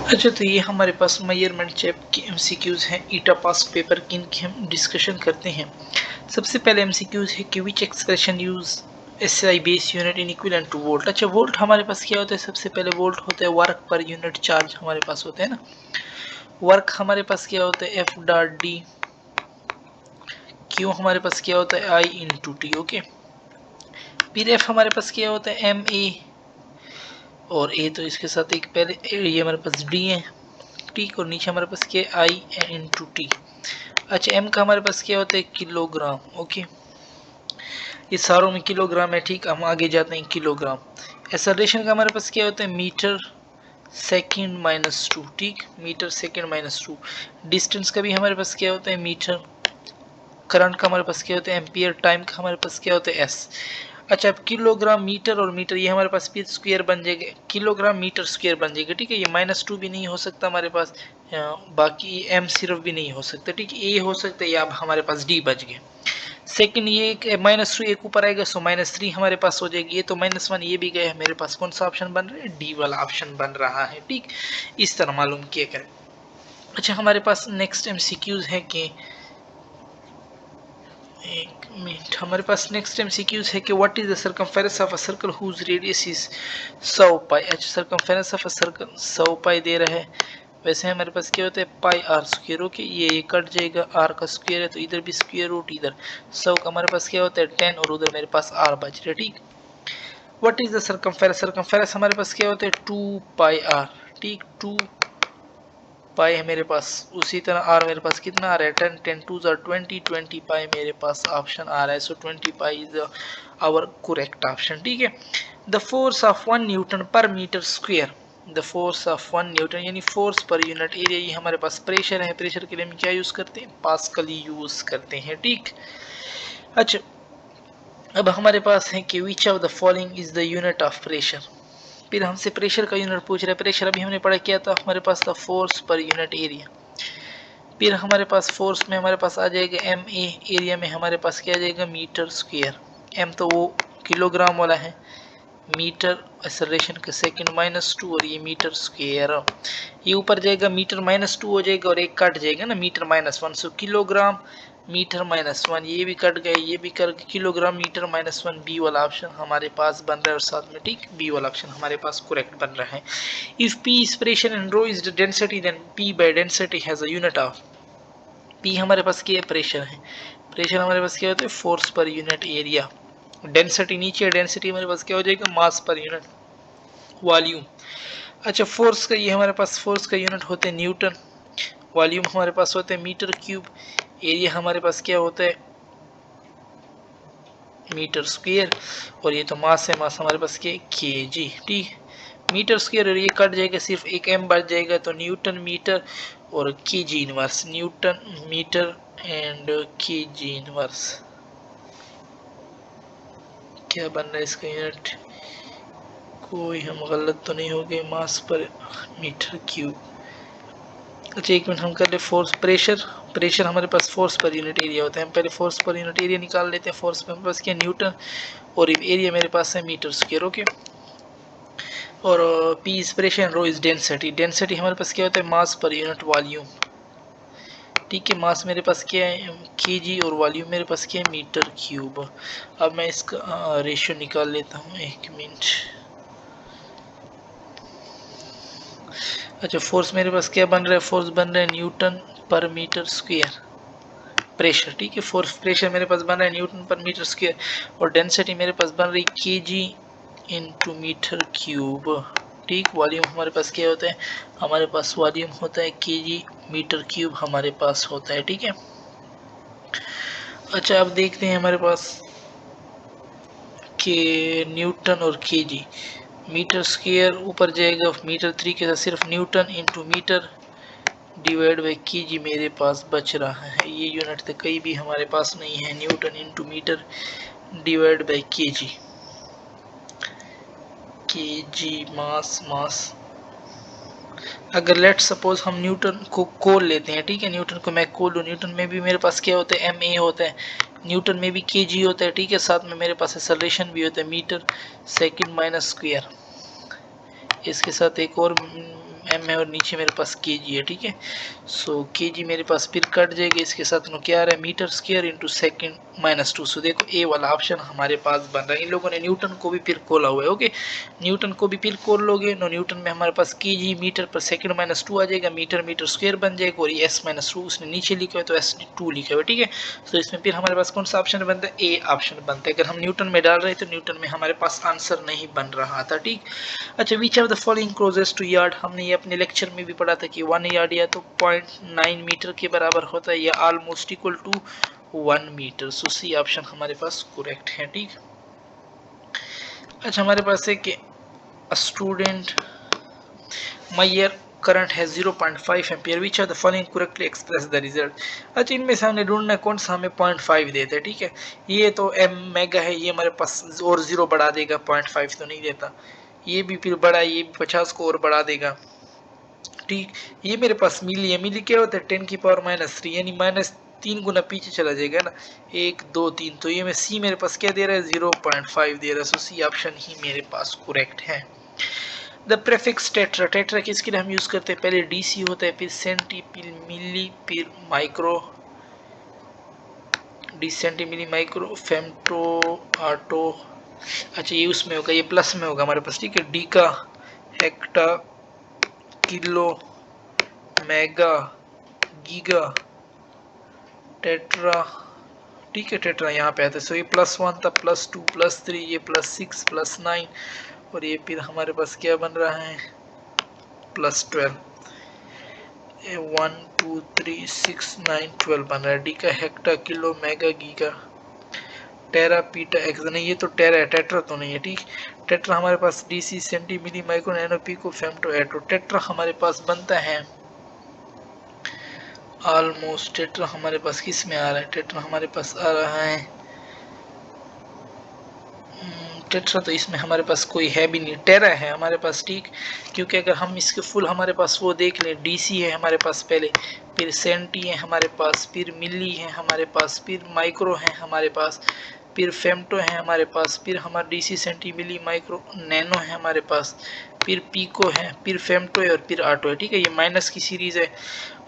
अच्छा, तो ये हमारे पास मेजरमेंट चैप के एमसीक्यूज हैं ईटा पास पेपर की, इनकी हम डिस्कशन करते हैं। सबसे पहले एमसीक्यूज है कि which expression use SI base unit in equivalent to volt. अच्छा, वोल्ट हमारे पास क्या होता है? सबसे पहले वोल्ट होता है वर्क पर यूनिट चार्ज हमारे पास होता है ना। वर्क हमारे पास क्या होता है? F dot D. क्यू हमारे पास क्या होता है? आई इंटू टी। ओके। फिर एफ हमारे पास क्या होता है? एम ए, और ए तो इसके साथ एक पहले ये हमारे पास डी है, ठीक, और नीचे हमारे पास क्या? आई इंटू टी। अच्छा, एम का हमारे पास क्या होता है? किलोग्राम। ओके, ये सारों में किलोग्राम है, ठीक। हम आगे जाते हैं किलोग्राम। एक्सेलरेशन का हमारे पास क्या होता है? मीटर सेकंड माइनस टू, ठीक, metre second minus two. Distance का भी हमारे पास क्या होता है? मीटर। करंट का हमारे पास क्या होता है? एम्पियर। टाइम का हमारे पास क्या होता है? एस। अच्छा, अब किलोग्राम, मीटर और मीटर ये हमारे पास पी स्क्वायर बन जाएगा, किलोग्राम मीटर स्क्वायर बन जाएगा, ठीक है। ये -2 भी नहीं हो सकता हमारे पास, बाकी एम सिर्फ भी नहीं हो सकता, ठीक है। ए हो सकता है, या अब हमारे पास डी बच गए। सेकंड, ये एक -2 एक ऊपर आएगा, सो -3 हमारे पास हो जाएगी। ये तो -1 ये भी गया, मेरे पास कौन सा ऑप्शन बन रहा है? डी वाला ऑप्शन बन रहा है, ठीक। इस तरह मालूम किया करें। अच्छा, हमारे पास नेक्स्ट एमसीक्यूज है कि एक मिनट, हमारे पास नेक्स्ट एमसीक्यूज है कि what is the circumference of a circle whose radius is 100 pi. अच्छा, circumference of a circle 100 pi दे रहा है। वैसे हमारे पास क्या होता है? Pi r square. ओके, ये कट जाएगा, आर का स्क्वायर है तो इधर भी स्क्वायर रूट, इधर 100 का हमारे पास क्या होता है? 10, और उधर मेरे पास आर बच रहा है, ठीक। What is the circumference? Circumference हमारे पास क्या होता है? 2 पाई आर, ठीक। 2 पाई है मेरे पास। उसी तरह आर मेरे पास कितना आ रहा है? 10, 10 2 ज़ा 20, 20 पाई मेरे पास ऑप्शन आ रहा है। So 20 pi is our correct option, ठीक है। The force of 1 newton per metre square. The force of 1 newton यानी फोर्स पर यूनिट एरिया, ये हमारे पास प्रेशर है। प्रेशर के लिए हम क्या यूज करते हैं? पास्कल यूज करते हैं, ठीक। अच्छा, अब हमारे पास है कि विच of the following is the unit of pressure. फिर हमसे प्रेशर का यूनिट पूछ रहा है। प्रेशर अभी हमने पढ़ा क्या था? हमारे पास था फोर्स पर यूनिट एरिया। फिर हमारे पास फोर्स में हमारे पास आ जाएगा एम ए, एरिया में हमारे पास क्या आ जाएगा? Metre square. एम तो वो किलोग्राम वाला है, मीटर एक्सेलरेशन के सेकंड -2, और ये मीटर स्क्वायर। ये ऊपर जाएगा, मीटर -2 हो जाएगा, और एक कट जाएगा ना, मीटर -1। सो किलोग्राम मीटर -1, ये भी कट गए, ये भी कर किलोग्राम मीटर -1। बी वाला ऑप्शन हमारे पास बन रहा है, और साथ में ठीक बी वाला ऑप्शन हमारे पास करेक्ट बन रहा है। If P is pressure and rho is the density, then P by density has a unit of. P हमारे पास क्या है? प्रेशर है। प्रेशर हमारे पास क्या होता है? Force per unit area. Density नीचे, डेंसिटी हमारे पास क्या हो जाएगा? मास पर यूनिट वॉल्यूम। अच्छा, फोर्स का ये हमारे पास फोर्स का यूनिट होते हैं न्यूटन। वॉल्यूम हमारे पास होते हैं मीटर क्यूब। एरिया हमारे पास क्या होता है? Metre square. और ये तो मास है, मास हमारे पास क्या है? केजी, ठीक। मीटर स्क्वायर, और ये कट जाएगा, सिर्फ एक एम बच जाएगा, तो न्यूटन मीटर और KG inverse. Newton metre and KG inverse. क्या बन रहा है इसका यूनिट? कोई हम गलत तो नहीं हो गए? मास पर मीटर क्यूब। अच्छा, एक मिनट, हम कर ले फोर्स प्रेशर। प्रेशर हमारे पास फोर्स पर यूनिट एरिया होता है। हम पहले फोर्स पर यूनिट एरिया निकाल लेते हैं। फोर्स पर हमारे पास क्या? न्यूटन, और एरिया मेरे पास है मीटर स्क्वायर। ओके, और P is pressure, rho is density. Density हमारे पास क्या होता है? मास पर यूनिट वॉल्यूम, ठीक है। मास मेरे पास क्या है? केजी, और वॉल्यूम मेरे पास क्या है? Metre cube. अब मैं इसका रेशियो निकाल लेता हूँ, एक मिनट। अच्छा, फोर्स मेरे पास क्या बन रहा है? फोर्स बन रहा है Newton per metre square. Pressure, ठीक है। फोर्स प्रेशर मेरे पास बन रहा है न्यूटन पर मीटर स्क्वायर, और डेंसिटी मेरे पास बन रही केजी इनटू मीटर क्यूब, ठीक। वॉल्यूम हमारे पास क्या होता है? हमारे पास वॉल्यूम होता है केजी मीटर क्यूब हमारे पास होता है, ठीक है। अच्छा, अब देखते हैं हमारे पास के न्यूटन और केजी। मीटर स्क्वायर ऊपर जाएगा, मीटर 3 के साथ सिर्फ newton into metre divide by KG मेरे पास बच रहा है। ये यूनिट तो कहीं भी हमारे पास नहीं है। Newton into metre divide by KG. KG mass, mass अगर लेट सपोज हम न्यूटन को कोल लेते हैं, ठीक है। न्यूटन को मैं कोल लूँ, न्यूटन में भी मेरे पास क्या होता है? एम ए होता है। न्यूटन में भी केजी होता है, ठीक है। साथ में मेरे पास एक्सेलरेशन भी होता है मीटर सेकंड माइनस स्क्वायर। इसके साथ एक और एम है और नीचे मेरे पास केजी है, ठीक है। सो केजी मेरे पास फिर कट जाएगा, इसके साथ में क्या आ रहा है मीटर स्क्वायर इंटू सेकेंड -2। सो देखो ए वाला ऑप्शन हमारे पास बन रहा है। इन लोगों ने न्यूटन को भी फिर खोला हुआ है, ओके। न्यूटन को भी फिर खोल लोगे, नो न्यूटन में हमारे पास केजी मीटर पर सेकंड -2 आ जाएगा, मीटर मीटर स्क्वायर बन जाएगा, और ये s -2 उसने नीचे लिखा है तो s2 लिखा हुआ है, ठीक है। सो इसमें फिर हमारे पास कौन सा ऑप्शन बनता है, ए ऑप्शन बनता है। अगर हम न्यूटन में डाल रहे हैं तो न्यूटन में हमारे पास आंसर नहीं बन रहा था, ठीक। अच्छा, which of the following closest to yard, हमने ये अपने लेक्चर में भी पढ़ा था कि 1 यार्ड या तो 0.9 मीटर के बराबर होता है या almost equal to 1 metre. So C option हमारे पास करेक्ट है, ठीक। अच्छा, हमारे पास है कि स्टूडेंट मायर करंट है 0.5 ampere, which of the following correctly express the result. अच्छा, इनमें से हमने ढूंढना है कौन सा हमें 0.5 देता है, ठीक है। ये तो एम मेगा है, ये हमारे पास और 0 बढ़ा देगा, 0.5 तो नहीं देता। ये भी फिर बढ़ा, ये भी 50 को और बढ़ा देगा, ठीक। ये मेरे पास मिली है, मिली क्या होता है 10 की पावर -3, यानी -3 गुना पीछे चला जाएगा ना, 1 2 3। तो ये में सी मेरे पास क्या दे रहा है 0.5 दे रहा है। सो सी ऑप्शन ही मेरे पास करेक्ट है। द प्रेफिक्स टेट्रा, टेट्रा किसके लिए हम यूज करते हैं, पहले डीसी होता है, फिर सेंटी, फिर मिली, फिर micro, D centi milli micro, femto, atto. अच्छा, ये उसमें होगा, ये प्लस में होगा हमारे पास, ठीक है। डी का hecto, kilo, mega, giga, tetra, ठीक है। टेट्रा यहाँ पे आता है। सो ये +1 था, +2, +3, ये +6, +9, और ये फिर हमारे पास क्या बन रहा है +12। 1 2 3 6 9 12 बन रहा है। डी का हेक्टा, किलो, मेगा, गीगा, टेरा, पीटा, एक्स, नहीं ये तो टेरा है, टेट्रा तो नहीं है, ठीक। टेट्रा हमारे पास DC, senti, milli, micro, nano, pico, femto, एटो। टेट्रा हमारे पास बनता है ऑलमोस्ट, टेट्रा हमारे पास किस में आ रहा है, टेट्रा हमारे पास आ रहा है टेट्रा, तो इसमें हमारे पास कोई है भी नहीं, टेरा है हमारे पास, ठीक। क्योंकि अगर हम इसके फुल हमारे पास वो देख लें, डीसी है हमारे पास पहले, फिर सेंटी है हमारे पास, फिर मिली है हमारे पास, फिर माइक्रो है हमारे पास, फिर फेमटो है हमारे पास, फिर हमारा DC, senti, milli, micro, nano है हमारे पास, फिर पीको है, फिर फेमटो है, और फिर आटो है, ठीक है। ये माइनस की सीरीज है,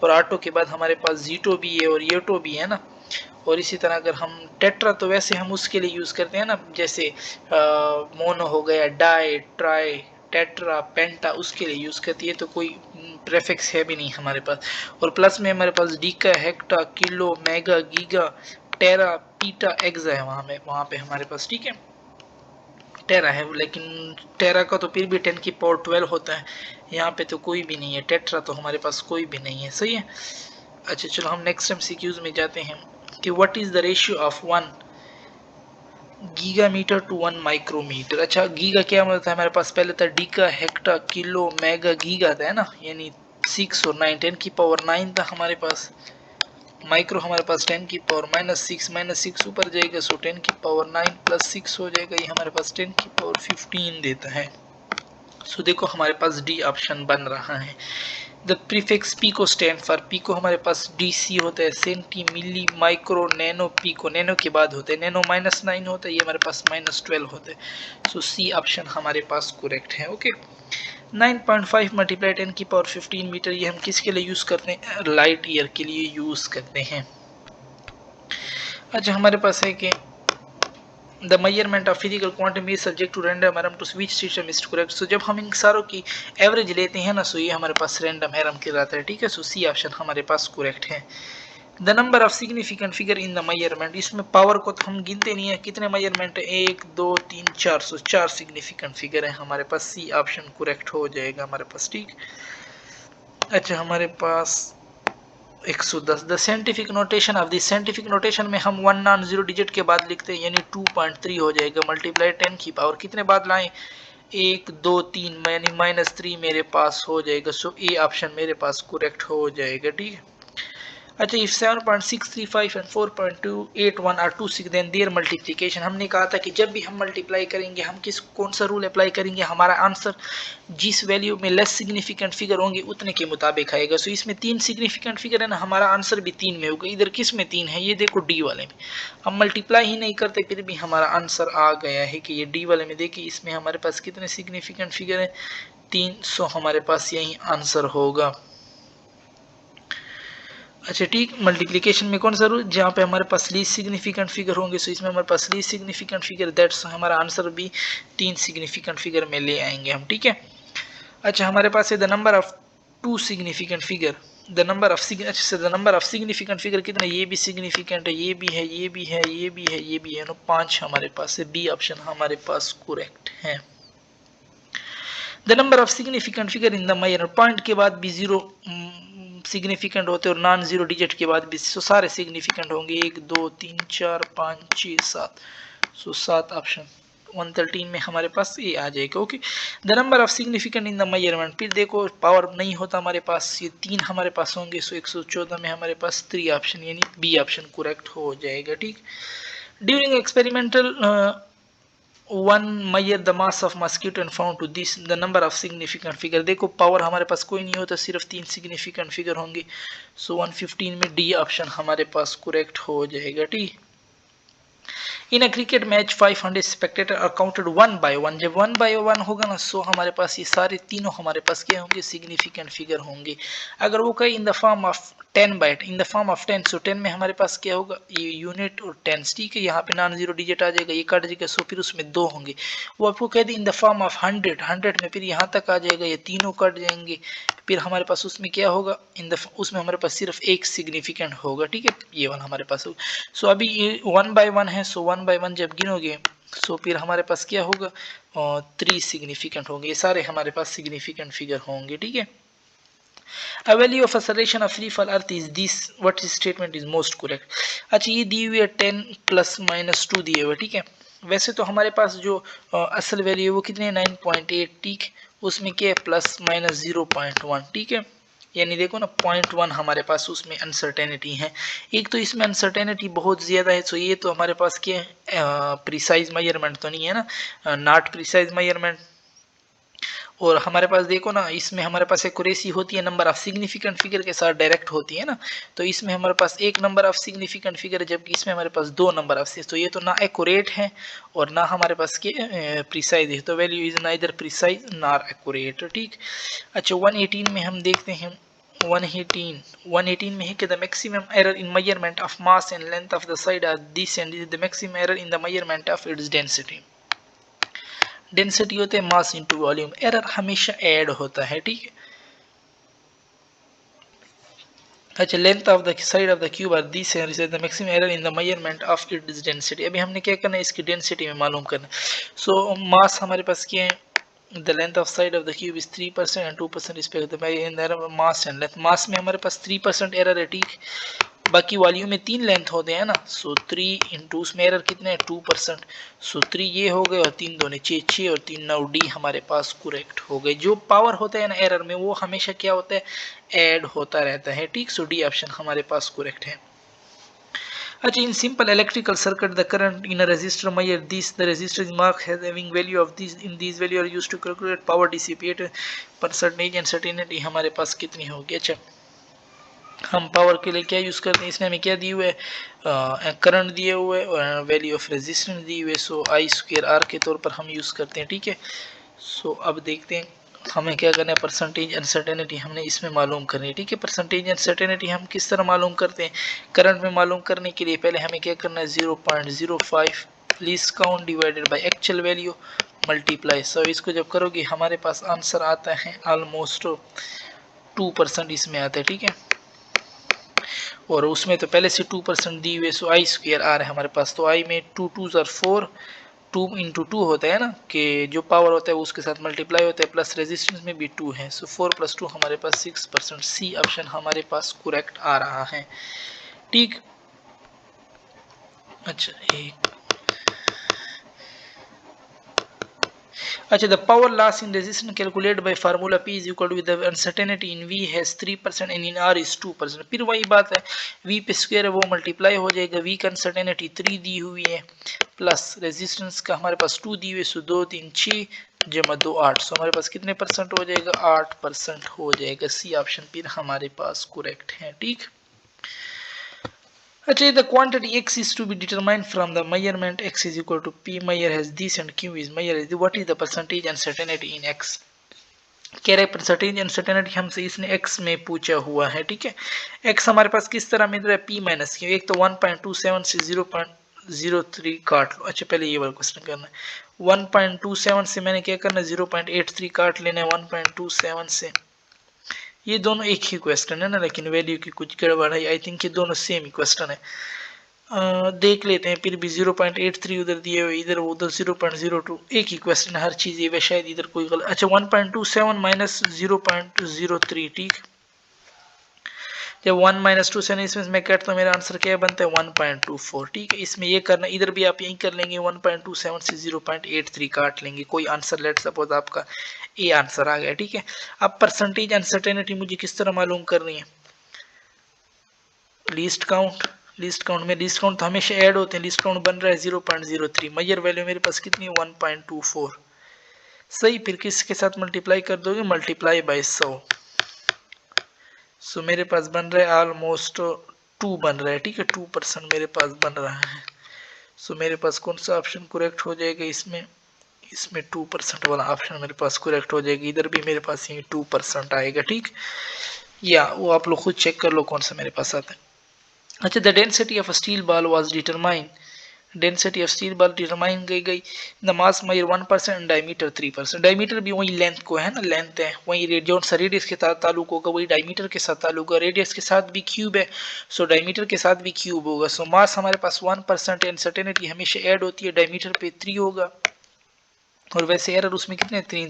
और आटो के बाद हमारे पास जीटो भी है और येटो भी है ना। और इसी तरह अगर हम टेट्रा, तो वैसे हम उसके लिए यूज़ करते हैं ना, जैसे मोनो हो गया, डाई, ट्राई, टेट्रा, पेंटा, उसके लिए यूज़ करती है। तो कोई प्रेफिक्स है भी नहीं हमारे पास। और प्लस में हमारे पास डीका, हेक्टा, किलो, मेगा, गीगा, टेरा, पीटा, एक्सा है वहाँ पे हमारे पास, ठीक है। टेरा है, लेकिन टेरा का तो फिर भी 10 की पावर 12 होता है, यहाँ पे तो कोई भी नहीं है। टेट्रा तो हमारे पास कोई भी नहीं है, सही है। अच्छा, चलो हम नेक्स्ट MCQs में जाते हैं कि what is the ratio of 1 gigametre to 1 micrometre. अच्छा, गीगा क्या मतलब है हमारे पास, पहले था deca, hecto, kilo, mega, giga था, है ना, यानी 6 और 9, 10 की पावर 9 था हमारे पास। माइक्रो हमारे पास 10 की पावर -6 ऊपर जाएगा, सो 10 की पावर 9 + 6 हो जाएगा, ये हमारे पास 10 की पावर 15 देता है। सो देखो हमारे पास डी ऑप्शन बन रहा है। The prefix pico stand for, pico हमारे पास डीसी होता है, centi, milli, micro, nano, pico, nano के बाद होते हैं, नैनो -9 होता है, ये हमारे पास -12 होते हैं। सो सी ऑप्शन हमारे पास करेक्ट है, ओके। 9.5 × 10 की पावर 15 मीटर, ये हम किसके लिए यूज़ करते हैं, लाइट ईयर के लिए यूज़ करते हैं। अच्छा, हमारे पास है कि the measurement of physical quantity is subject to random error to which system is correct. So जब हम इन सारों की एवरेज लेते हैं ना, सो ये हमारे पास रैंडम एरर कहलाता है, ठीक है। सो सी ऑप्शन हमारे पास करेक्ट है। The number of significant figure in the measurement, इसमें पावर को तो हम गिनते नहीं है, कितने मेजरमेंट है, 1 2 3 4, सो 4 सिग्निफिकेंट फिगर है हमारे पास। सी ऑप्शन करेक्ट हो जाएगा हमारे पास, ठीक। अच्छा, हमारे पास 110, the scientific notation of this, scientific notation में हम 1 नॉन 0 डिजिट के बाद लिखते हैं, यानी 2.3 हो जाएगा, मल्टीप्लाई 10 की पावर कितने बाद लाएं, 1 2 3, यानी -3 मेरे पास हो जाएगा। सो ए ऑप्शन मेरे पास करेक्ट हो जाएगा, ठीक है। अच्छा, if 7.635 and 4.281 are to six, then their multiplication, हमने कहा था कि जब भी हम मल्टीप्लाई करेंगे हम कौन सा रूल अप्लाई करेंगे, हमारा आंसर जिस वैल्यू में लेस सिग्निफिकेंट फिगर होंगे उतने के मुताबिक आएगा। सो इसमें 3 सिग्निफिकेंट फिगर है ना, हमारा आंसर भी 3 में होगा। इधर किस में 3 है, ये देखो डी वाले में, हम मल्टीप्लाई ही नहीं करते फिर भी हमारा आंसर आ गया है कि ये डी वाले में। देखिए इसमें हमारे पास कितने सिग्निफिकेंट फिगर है, 300 हमारे पास यही आंसर होगा। अच्छा ठीक, मल्टीप्लिकेशन में कौन सा रूल, जहाँ पे हमारे पास लीस्ट सिग्निफिकेंट फिगर होंगे, सो इसमें हमारे पास लीस्ट सिग्निफिकेंट फिगर, दैट्स हमारा आंसर भी 3 सिग्निफिकेंट फिगर में ले आएंगे हम, ठीक है। अच्छा हमारे पास है the number of 2 significant figure, the number of अच्छा the number of significant figure कितना, ये भी सिग्निफिकेंट है, ये भी है, ये भी है, ये भी है, ये भी है, 5 हमारे पास है, बी ऑप्शन हमारे पास करेक्ट है। The number of significant figure in the Mayar, point के बाद भी 0 सिग्निफिकेंट होते और नॉन जीरो डिजिट के बाद भी सो सारे सिग्निफिकेंट होंगे, 1 2 3 4 5 6 7, सो 7 ऑप्शन 113 में हमारे पास ये आ जाएगा। Okay, the number of significant in the measurement, फिर देखो पावर नहीं होता हमारे पास, ये 3 हमारे पास होंगे, सो 114 में हमारे पास 3 ऑप्शन यानी बी ऑप्शन करेक्ट हो जाएगा। ठीक, during experimental one measure the mass of mosquito and found to this the number of significant figure, देखो पावर हमारे पास कोई नहीं होता, सिर्फ 3 सिग्निफिकेंट फिगर होंगे, सो 115 में डी ऑप्शन हमारे पास करेक्ट हो जाएगा। ठीक, in a cricket match 500 spectator are counted 1 by 1, जब 1 by 1 होगा ना, सो हमारे पास ये सारे तीनों हमारे पास क्या होंगे, सिग्निफिकेंट फिगर होंगे। अगर वो कहीं in the form of 10 by in the form of 10, सो 10 में हमारे पास क्या होगा, ये यूनिट और टेंस, ठीक है, यहाँ पे नॉन जीरो डिजिट आ जाएगा, ये कट जाएगा, सो फिर उसमें 2 होंगे। वो आपको कह दी इन द फॉर्म ऑफ 100, 100 में फिर यहाँ तक आ जाएगा, ये तीनों कट जाएंगे, फिर हमारे पास उसमें क्या होगा, उसमें हमारे पास सिर्फ एक सिग्निफिकेंट होगा, ठीक है, ये वाला हमारे पास होगा। सो अभी ये 1 by 1 है, सो 1 by 1 जब गिनोगे, सो फिर हमारे पास क्या होगा, 3 सिग्निफिकेंट होंगे, ये सारे हमारे पास सिग्निफिकेंट फिगर होंगे। ठीक है, A value of acceleration of free fall earth is this, what is statement is most correct। अच्छा ये दी हुई है 10 प्लस माइनस 2 दिए हुए, ठीक है। वैसे तो हमारे पास जो असल वैल्यू है वो कितने 9.8, ठीक, उसमें क्या है प्लस माइनस 0.1, ठीक है, यानी देखो ना 0.1 हमारे पास उसमें अनसर्टेनिटी है। एक तो इसमें अनसर्टेनिटी बहुत ज़्यादा है, सो ये तो हमारे पास क्या है, प्रिसाइज मेजरमेंट तो नहीं है ना, नॉट प्रिसाइज मेजरमेंट। और हमारे पास देखो ना, इसमें हमारे पास एक्यूरेसी होती है नंबर ऑफ सिग्निफिकेंट फिगर के साथ डायरेक्ट होती है ना, तो इसमें हमारे पास एक नंबर ऑफ सिग्निफिकेंट फिगर है, जबकि इसमें हमारे पास 2 नंबर ऑफ, तो ये तो ना एक्यूरेट है और ना हमारे पास के प्रिसाइज है, तो value is neither precise nor accurate. ठीक, अच्छा 118 में हम देखते हैं, 118 में है कि the maximum error in measurement of mass and length of the side of this and the maximum error in the measurement of its density. Density होते हैं मास इनटू वॉल्यूम, एरर हमेशा ऐड होता है। ठीक है, अच्छा length of the side of the cube are this and the maximum error in the measurement of its density. अभी हमने क्या करना है, इसकी डेंसिटी में मालूम करना। सो मास हमारे पास क्या है, the length of side of the cube is 3% and 2% respect the mass and length। मास में हमारे पास 3% एरर है, ठीक, बाकी वॉल्यूम में 3 लेंथ होते हैं ना, सो 3 इंटू उसमें एरर कितने हैं 2%, सो 3 ये हो गए और 3 दोनों 6 और 3 9, डी हमारे पास करेक्ट हो गए। जो पावर होता है ना एरर में वो हमेशा क्या होता है, ऐड होता रहता है। ठीक, सो डी ऑप्शन हमारे पास करेक्ट है। अच्छा in simple electrical circuit the current in a resistor measure this, the resistor is marked as having value of this, in these value are used to calculate power dissipate percentage and certainty हमारे पास कितनी होगी। अच्छा हम power के लिए क्या use करते हैं, इसमें हमें क्या दिए हुए है, करंट दिए हुए और वैल्यू ऑफ रेजिस्टेंस दी हुए, सो आई स्क्वायर आर के तौर पर हम यूज़ करते हैं। ठीक है, सो अब देखते हैं हमें क्या करना है, परसेंटेज अनसर्टेनिटी हमने इसमें मालूम करनी है। ठीक है, परसेंटेज अनसर्टेनिटी हम किस तरह मालूम करते हैं, करंट में मालूम करने के लिए पहले हमें क्या करना है 0.05 least count divided by actual value multiply, so इसको जब करोगे हमारे पास आंसर आता है ऑलमोस्ट 2% इसमें आता है। ठीक है, और उसमें तो पहले से 2% दी हुई, सो आई स्क्वायर आर है हमारे पास, तो आई में 2 2 4, 2 इंटू 2 होता है ना, कि जो पावर होता है उसके साथ मल्टीप्लाई होता है, प्लस रेजिस्टेंस में भी 2 है, सो 4 + 2 हमारे पास 6%, सी ऑप्शन हमारे पास करेक्ट आ रहा है। ठीक, अच्छा एक अच्छा the power loss in resistance calculated by formula P is equal to the uncertainty in V has 3% and in R is 2%। फिर वही बात है, V पे स्क्वायर है वो मल्टीप्लाई हो जाएगा, V का अनसर्टेनिटी 3 दी हुई है प्लस रेजिस्टेंस का हमारे पास 2 दी हुई है, सो 2 3 6 जमा 2 8, सो हमारे पास कितने परसेंट हो जाएगा 8% हो जाएगा। सी ऑप्शन फिर हमारे पास करेक्ट है। ठीक, अच्छा the quantity x is to be determined from the measurement x is equal to p measure has this and q is measure is what is the percentage uncertainty in x। कह रहे percentage uncertainty हमसे इसने x में पूछा हुआ है, ठीक है। एक्स हमारे पास किस तरह मिल रहा है, पी माइनस क्यू। एक तो 1.27 से 0.03 काट लो। अच्छा पहले ये वाला क्वेश्चन करना है। 1.27 से मैंने क्या करना है, 0.83 काट लेना है 1.27 से। ये दोनों एक ही क्वेश्चन है ना, लेकिन वैल्यू की कुछ गड़बड़ है। आई थिंक ये दोनों सेम ही क्वेश्चन है। देख लेते हैं फिर भी। 0.83 उधर दिए हुए, इधर उधर 0.02, एक ही क्वेश्चन, हर चीज ये शायद इधर कोई गलत। अच्छा 1.27 माइनस 0.03, ठीक। जब 1 माइनस 2 से इसमें मैं करता हूँ, मेरा आंसर क्या बनता है 1.24, ठीक है। इसमें ये करना, इधर भी आप यही कर लेंगे, 1.27 से 0.83 काट लेंगे, कोई आंसर, लेट सपोज आपका ए आंसर आ गया, ठीक है। अब परसेंटेज अनसर्टेनिटी मुझे किस तरह मालूम करनी है, लीस्ट काउंट। लिस्ट काउंट में लिस्ट काउंट तो हमेशा ऐड होते हैं। लिस्ट काउंट बन रहा है 0.03, मेजर वैल्यू मेरे पास कितनी है 1.24, सही। फिर किसके साथ मल्टीप्लाई कर दोगे, मल्टीप्लाई बाय 100। सो मेरे पास बन रहा है ऑलमोस्ट 2 बन रहा है, ठीक है। 2% मेरे पास बन रहा है। सो मेरे पास कौन सा ऑप्शन करेक्ट हो जाएगा इसमें, इसमें 2% वाला ऑप्शन मेरे पास करेक्ट हो जाएगा। इधर भी मेरे पास ये 2% आएगा, ठीक। या वो आप लोग खुद चेक कर लो कौन सा मेरे पास आता है। अच्छा, the density of a steel ball was determine. Density of steel ball determine की गई। The mass measure 1%, diameter 3%। Diameter भी वही लेंथ को है ना, लेंथ है वही, जो सा रेडियस के साथ ताल्लुक होगा वही डायमीटर के साथ ताल्लुक होगा। रेडियस के साथ भी क्यूब है, सो डायमीटर के साथ भी क्यूब होगा। सो मास हमारे पास 1% है, अनसर्टेनिटी हमेशा ऐड होती है, डायमीटर पे 3 होगा। और वैसे एरर उसमें कितने, 3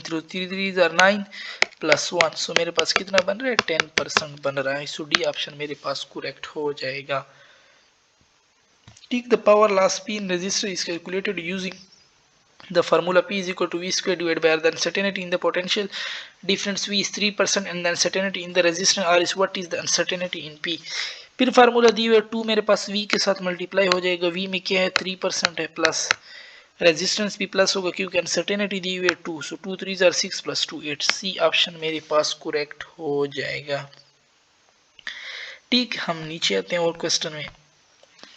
प्लस 1, सो मेरे पास कितना बन रहा है 10% बन रहा है। सो डी ऑप्शन मेरे पास करेक्ट हो जाएगा, ठीक। The power loss P in resistor is calculated using the formula P is equal to V square divided by R. The uncertainty in the potential difference V is 3% and the uncertainty in the resistance R is what is the uncertainty in P। फिर formula दी हुई है 2 मेरे पास V के साथ multiply हो जाएगा। V में क्या है 3% है, प्लस रेजिस्टेंस भी प्लस होगा क्योंकि अनसर्टेनिटी दी हुई है 2, सो 2 3 आर 6 प्लस 2 8। सी ऑप्शन मेरे पास करेक्ट हो जाएगा, ठीक। हम नीचे आते हैं और क्वेश्चन में।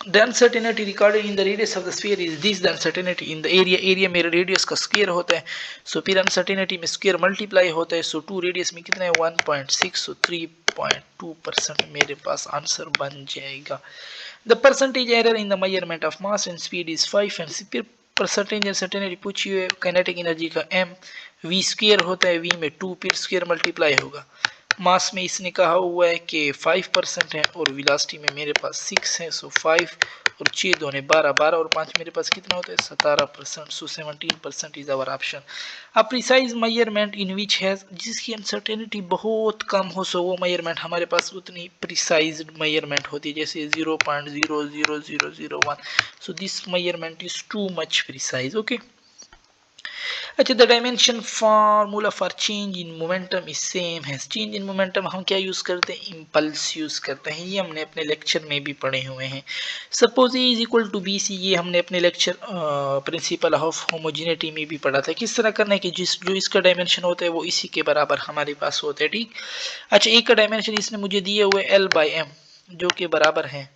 The uncertainty recorded in the radius of the sphere is this, the uncertainty in the area। area मेरे रेडियस का स्क्वायर होता है, सो फिर अनसर्टेनिटी में स्क्वायर मल्टीप्लाई होता है। सो 2 रेडियस में कितना है 1.6, सो 3.2% मेरे पास आंसर बन जाएगा। The percentage error in the measurement of mass and speed is 5 and फिर परसेंटेज अनसर्टेनिटी पूछी हुई है काइनेटिक एनर्जी का m, v स्क्वायर होता है, v में 2 फिर स्क्वायर मल्टीप्लाई होगा। मास में इसने कहा हुआ है कि 5% है और वेलोसिटी में मेरे पास 6 है, सो 5 और 6 दोने 12, 12 और 5 मेरे पास कितना होता है 17%, so 17% is our option. A precise measurement in which has, जिसकी अनसर्टेनिटी बहुत कम हो, सो वो मेजरमेंट हमारे पास उतनी प्रिसाइज मेजरमेंट होती है, जैसे 0.00001, so this measurement is too much precise, okay. अच्छा, the dimension formula for change in momentum is same है। चेंज इन मोमेंटम हम क्या यूज करते हैं, इम्पल्स यूज करते हैं। ये हमने अपने लेक्चर में भी पढ़े हुए हैं। Suppose A is equal to B C, ये हमने अपने लेक्चर प्रिंसिपल ऑफ होमोजेनिटी में भी पढ़ा था। किस तरह करना है कि जो इसका डायमेंशन होता है वो इसी के बराबर हमारे पास होता है, ठीक। अच्छा, ए का डायमेंशन इसने मुझे दिए हुए L/M जो के बराबर है,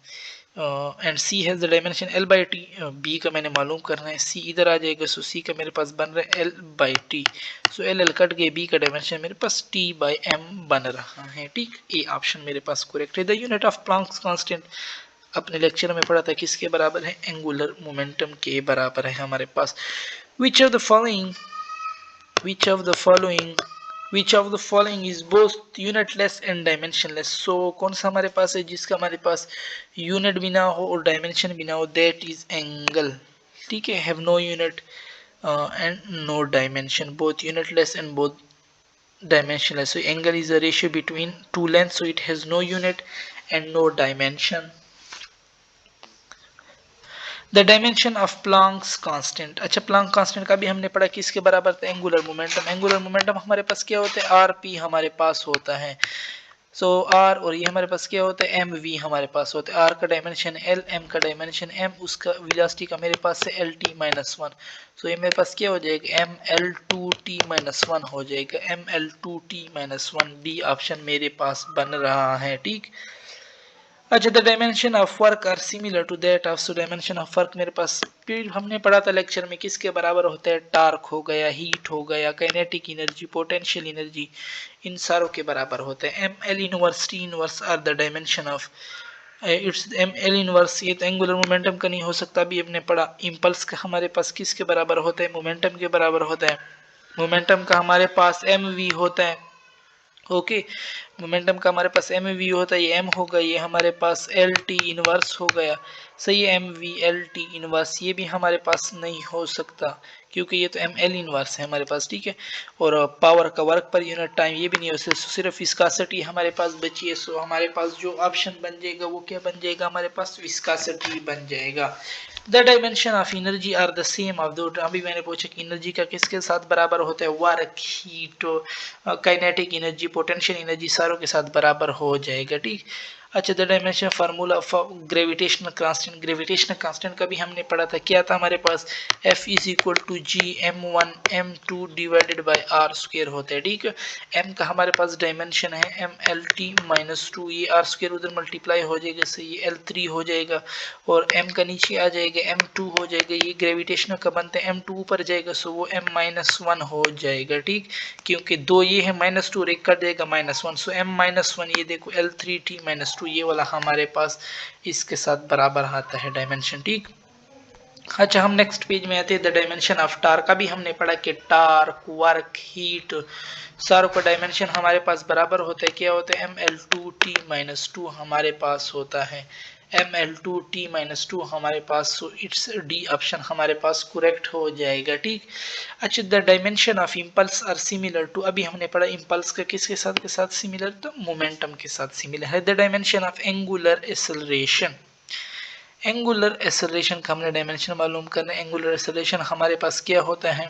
and C has the dimension L/T। B का मैंने मालूम करना है, सी इधर आ जाएगा, सो सी का मेरे पास बन रहा है L/T, सो L कट गए, बी का डायमेंशन मेरे पास T/M बन रहा है, ठीक। ए ऑप्शन मेरे पास करेक्ट है। The unit of Planck's constant अपने लेक्चर में पढ़ा था, किसके बराबर है, एंगुलर मोमेंटम के बराबर है हमारे पास। Which of the following Which of the following is both unitless and dimensionless? So कौन सा हमारे पास है जिसका हमारे पास यूनिट भी ना हो और डायमेंशन भी ना हो, that is angle, ठीक है। have no unit and no dimension, both unitless and both dimensionless। So angle is a ratio between two lengths, so it has no unit and no dimension। The dimension of Planck's constant. अच्छा, Planck constant का भी हमने पढ़ा, किसके बराबर था, angular momentum. Angular momentum हमारे पास क्या होता है, आर पी हमारे पास होता है, सो आर, और ये हमारे पास क्या होता है, एम वी हमारे पास होता है। आर का डायमेंशन एल, एम का डायमेंशन एम, उसका वेलोसिटी का मेरे पास है एल टी माइनस 1, सो ये मेरे पास क्या हो जाएगा, M L two T minus 1 हो जाएगा, M L two T minus 1। D option मेरे पास बन रहा है, ठीक। अच्छा, the dimension of work are similar to that of, so dimension of work मेरे पास फिर हमने पढ़ा था लेक्चर में किसके बराबर होता है, टार्क हो गया, हीट हो गया, काइनेटिक एनर्जी, पोटेंशियल एनर्जी, इन सारों के बराबर होते हैं। M L inverse T inverse are the dimension of, it's M L inverse, ये तो एंगुलर मोमेंटम का नहीं हो सकता, अभी हमने पढ़ा। इम्पल्स का हमारे पास किसके बराबर होता है, मोमेंटम के बराबर होता है। मोमेंटम का हमारे पास एम वी होता है। ओके, मोमेंटम का हमारे पास एम वी होता है, ये एम होगा, ये हमारे पास एल टी इनवर्स हो गया। सही है, M V L T inverse ये भी हमारे पास नहीं हो सकता क्योंकि ये तो एम एल इनवर्स है हमारे पास, ठीक है। और पावर का वर्क पर यूनिट टाइम ये भी नहीं हो सकता, सिर्फ विस्कासिटी हमारे पास बची है। सो हमारे पास जो ऑप्शन बन जाएगा वो क्या बन जाएगा, हमारे पास विस्कासिटी बन जाएगा। The dimension of energy are the same of the, अभी मैंने पूछा कि एनर्जी का किसके साथ बराबर होता है, work, heat, kinetic energy, potential energy सारों के साथ बराबर हो जाएगा, ठीक। अच्छा, the dimension formula of gravitational constant, gravitational constant का भी हमने पढ़ा था, क्या था हमारे पास, F is equal to G m1 m2 divided by r square होता है, ठीक है। m का हमारे पास डायमेंशन है mlt माइनस 2, ये r स्क्वायर उधर मल्टीप्लाई हो जाएगा, सही, ये l3 हो जाएगा और m का नीचे आ जाएगा m2 हो जाएगा, ये ग्रेविटेशनल का बनता है m2 ऊपर जाएगा, सो वो m-1 हो जाएगा, ठीक। क्योंकि दो ये है -2 और एक कट जाएगा -1, सो m-1, ये देखो l3t-2, ये वाला हमारे पास इसके साथ बराबर आता है डायमेंशन, ठीक। अच्छा, हम नेक्स्ट पेज में आते हैं, द डायमेंशन ऑफ टार्क का भी हमने पढ़ा कि टार्क, वर्क, हीट सारों का डायमेंशन हमारे पास बराबर होता है, क्या होता है, ml2t-2 हमारे पास होता है, ml2t-2 हमारे पास, सो इट्स डी ऑप्शन हमारे पास करेक्ट हो जाएगा, ठीक। अच्छा, the dimension of impulse are similar to, अभी हमने पढ़ा इम्पल्स का किसके साथ सिमिलर, तो मोमेंटम के साथ सिमिलर है। The dimension of angular acceleration, angular acceleration का हमने डायमेंशन मालूम करना है। एंगुलर एक्सेलरेशन हमारे पास क्या होता है,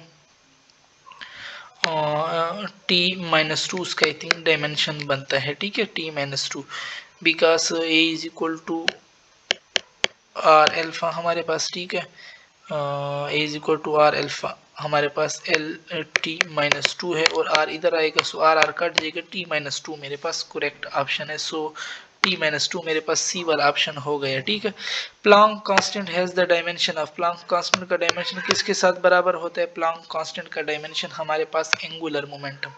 t-2 उसका आई थिंक डायमेंशन बनता है, ठीक है, t-2, because a is equal to R alpha हमारे पास, ठीक है, a is equal to R alpha हमारे पास l t-2 है और r इधर आएगा, सो r कट जाएगा, t-2 मेरे पास करेक्ट ऑप्शन है, सो t-2 मेरे पास सी वाला ऑप्शन हो गया, ठीक है। Planck constant has the dimension of, Planck constant का डायमेंशन किसके साथ बराबर होता है, प्लैंक कांस्टेंट का डायमेंशन हमारे पास angular momentum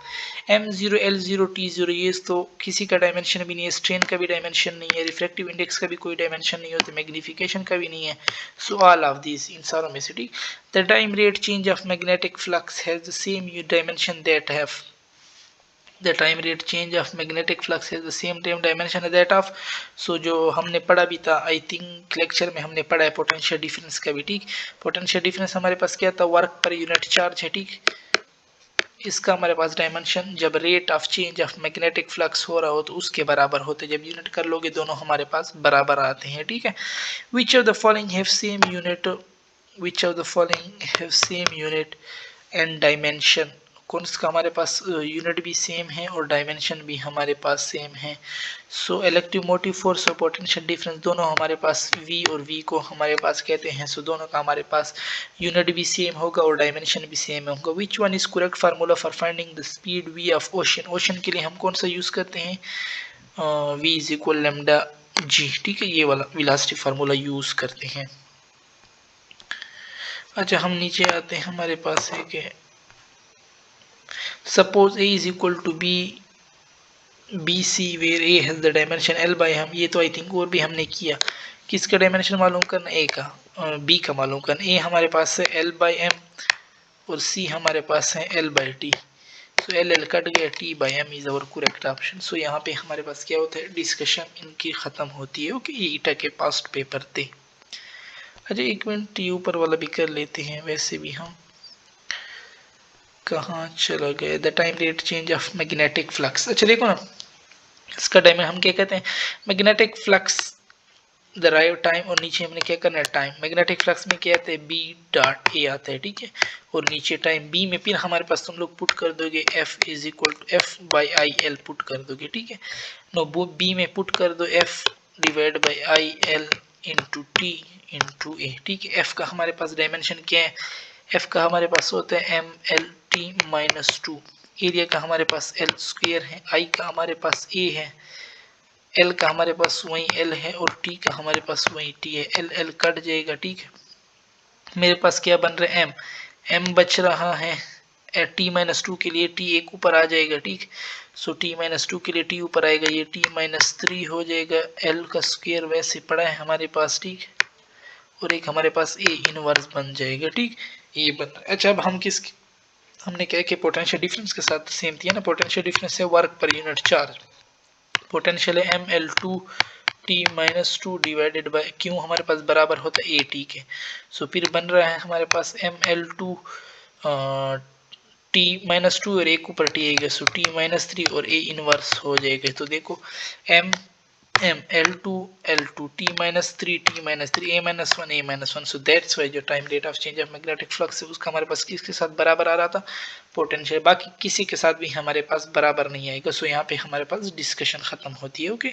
m0 l0 t0, ये तो किसी का डायमेंशन भी नहीं है, स्ट्रेन का भी डायमेंशन नहीं है, रिफ्रैक्टिव इंडेक्स का भी कोई डायमेंशन नहीं होता, मैग्निफिकेशन का भी नहीं है, सो ऑल ऑफ दिस, इन सारों में से, ठीक। The time rate change of magnetic flux has the same dimension that have, the time rate change of magnetic flux has the same time dimension as that of, so जो हमने पढ़ा भी था I think lecture में, हमने पढ़ा है potential difference का भी, ठीक। पोटेंशियल डिफरेंस हमारे पास क्या था, वर्क पर यूनिट चार्ज है, ठीक। इसका हमारे पास डायमेंशन जब rate of change of magnetic flux हो रहा हो तो उसके बराबर होते, जब यूनिट कर लोगे दोनों हमारे पास बराबर आते हैं, ठीक है। विच of the following have same unit, which of the following have same unit and dimension, कौन सा हमारे पास यूनिट भी सेम है और डायमेंशन भी हमारे पास सेम है। सो इलेक्ट्रिक मोटिव फोर्स और पोटेंशियल डिफरेंस दोनों हमारे पास v और v को हमारे पास कहते हैं, सो दोनों का हमारे पास यूनिट भी सेम होगा और डायमेंशन भी सेम होगा। Which one is correct formula for finding the speed v of ocean, ocean के लिए हम कौन सा यूज करते हैं, v is equal lambda g, ठीक है, ये वाला वेलोसिटी फार्मूला यूज करते हैं। अच्छा, हम नीचे आते हैं, हमारे पास है कि suppose a is equal to bc where a has the dimension l by, हम ये तो आई थिंक और भी हमने किया, किसका डायमेंशन मालूम करना, a का, b का मालूम करना, a हमारे पास है l by m और c हमारे पास है l by t, so l cut गया, t by m is our correct option. So यहाँ पे हमारे पास क्या होता है, डिस्कशन इनकी ख़त्म होती है, ओके, ये ईटा के पास्ट पेपर थे। अच्छा, एक मिनट ये ऊपर वाला भी कर लेते हैं, वैसे भी हम कहाँ चला गया, the time rate change of magnetic flux. अच्छा देखो ना, इसका टाइम हम क्या कहते हैं, मैग्नेटिक फ्लक्स द राइव टाइम, और नीचे हमने क्या करना है, टाइम। मैग्नेटिक फ्लक्स में क्या आता है, बी डॉट ए आता है, ठीक है, और नीचे टाइम बी में फिर हमारे पास तुम लोग पुट कर दोगे F is equal to F by I L put कर दोगे, ठीक है। नो बी में पुट कर दो F divide by I L into T into A, ठीक है। एफ का हमारे पास डायमेंशन क्या है, एफ का हमारे पास होता है M L T minus 2, area का हमारे पास एल स्क्वेयर है, आई का हमारे पास ए है, एल का हमारे पास वही एल है और टी का हमारे पास वही टी है, एल एल कट जाएगा। ठीक है, मेरे पास क्या बन रहा है एम, एम बच रहा है t-2 के लिए, t एक ऊपर आ जाएगा। ठीक, सो t-2 के लिए t ऊपर आएगा, ये t-3 हो जाएगा, l का स्क्वायर वैसे पड़ा है हमारे पास। ठीक, और एक हमारे पास a इनवर्स बन जाएगा। ठीक, ये बन रहा है। अच्छा, अब हमने क्या कि पोटेंशियल डिफरेंस के साथ सेम दिया ना, पोटेंशियल डिफरेंस है work per unit charge, potential है ml2 t-2 डिवाइडेड बाय क्यों हमारे पास बराबर होता है a t के। सो फिर बन रहा है हमारे पास ml2 t-2 और एक ऊपर t आएगा, सो t-3 और a इनवर्स हो जाएगा। तो देखो m m l2 l2 t-3 t-3 a-1 a-1, so that's why जो time rate of change of magnetic flux है उसका हमारे पास किसके साथ बराबर आ रहा था, पोटेंशियल, बाकी किसी के साथ भी हमारे पास बराबर नहीं आएगा। सो यहाँ पे हमारे पास डिस्कशन खत्म होती है। ओके।